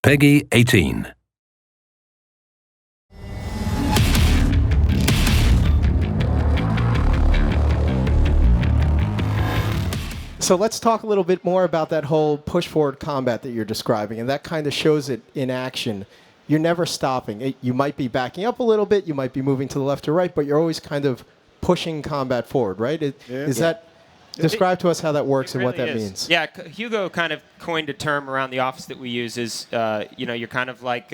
Peggy 18. So let's talk a little bit more about that whole push-forward combat that you're describing, and that kind of shows it in action. You're never stopping. You might be backing up a little bit, you might be moving to the left or right, but you're always kind of pushing combat forward, right? Describe to us how that works and what that means. Yeah, Hugo kind of coined a term around the office that we use is, you're kind of like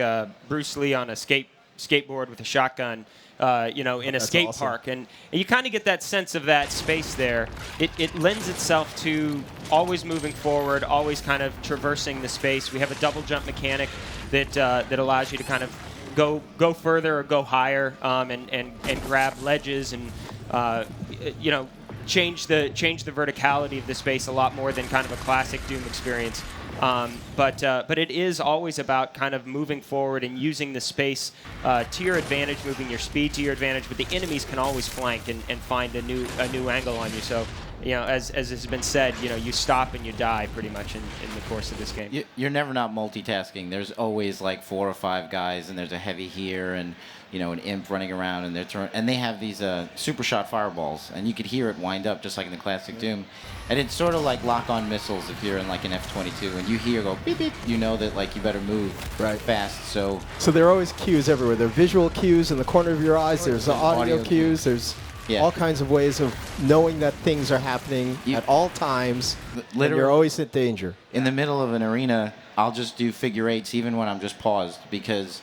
Bruce Lee on a skateboard with a shotgun. In a skate park. And you kind of get that sense of that space there. It lends itself to always moving forward, always kind of traversing the space. We have a double jump mechanic that allows you to kind of go further or go higher and grab ledges and, change the verticality of the space a lot more than kind of a classic Doom experience. But it is always about kind of moving forward and using the space to your advantage, moving your speed to your advantage. But the enemies can always flank and find a new angle on you. So, as has been said, you stop and you die pretty much in the course of this game. You're never not multitasking. There's always like 4 or 5 guys, and there's a heavy here, and an imp running around, and they have these super shot fireballs, and you could hear it wind up just like in the classic Doom. And it's sort of like lock-on missiles if you're in like an F-22, and you hear go beep beep, you know that like you better move fast. So there are always cues everywhere. There are visual cues in the corner of your eyes. There's audio cues. There's all kinds of ways of knowing that things are happening at all times. Literally, and you're always in danger. In the middle of an arena, I'll just do figure eights even when I'm just paused because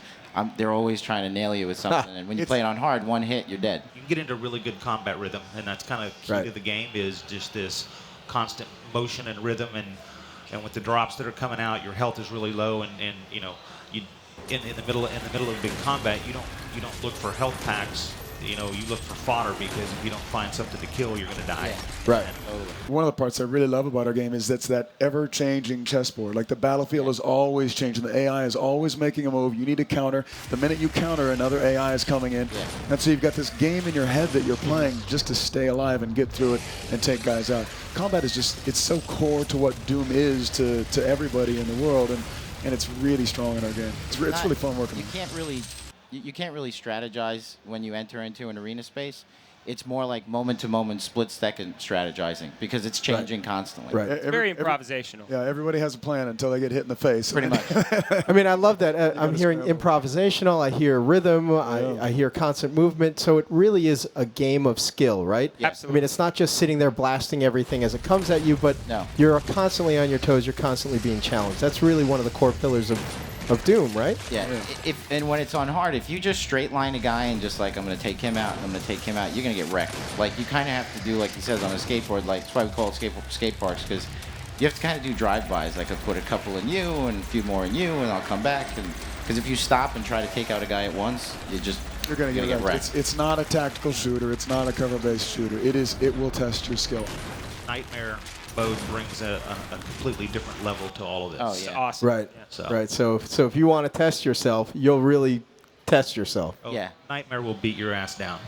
they're always trying to nail you with something. And when you play it on hard, one hit, you're dead. You can get into really good combat rhythm, and that's kind of key to the game is just this constant motion and rhythm. And with the drops that are coming out, your health is really low, and you in the middle of big combat, you don't look for health packs. You look for fodder because if you don't find something to kill, you're going to die. Yeah. Right. One of the parts I really love about our game is that ever-changing chessboard. Like the battlefield is always changing. The AI is always making a move. You need to counter. The minute you counter, another AI is coming in. Yeah. And so you've got this game in your head that you're playing just to stay alive and get through it and take guys out. Combat is it's so core to what Doom is to everybody in the world, and it's really strong in our game. It's really fun working. You can't really strategize when you enter into an arena space. It's more like moment-to-moment, split-second strategizing because it's changing constantly. Right. It's very improvisational. Everybody has a plan until they get hit in the face. Pretty much. I mean, I love that. I'm hearing improvisational. I hear rhythm. I hear constant movement. So it really is a game of skill, right? Yes. Absolutely. I mean, it's not just sitting there blasting everything as it comes at you, but you're constantly on your toes. You're constantly being challenged. That's really one of the core pillars of Doom, right? Yeah. And when it's on hard, if you just straight line a guy and just like, I'm going to take him out, and I'm going to take him out, you're going to get wrecked. Like, you kind of have to do, like he says, on a skateboard, like, that's why we call it skate parks, because you have to kind of do drive-bys. Like, I'll put a couple in you and a few more in you, and I'll come back. Because if you stop and try to take out a guy at once, you're going to get wrecked. It's not a tactical shooter. It's not a cover-based shooter. It will test your skill. Nightmare mode brings a completely different level to all of this. Oh, yeah. Awesome. Right. Yeah, right. So if you want to test yourself, you'll really test yourself. Nightmare will beat your ass down.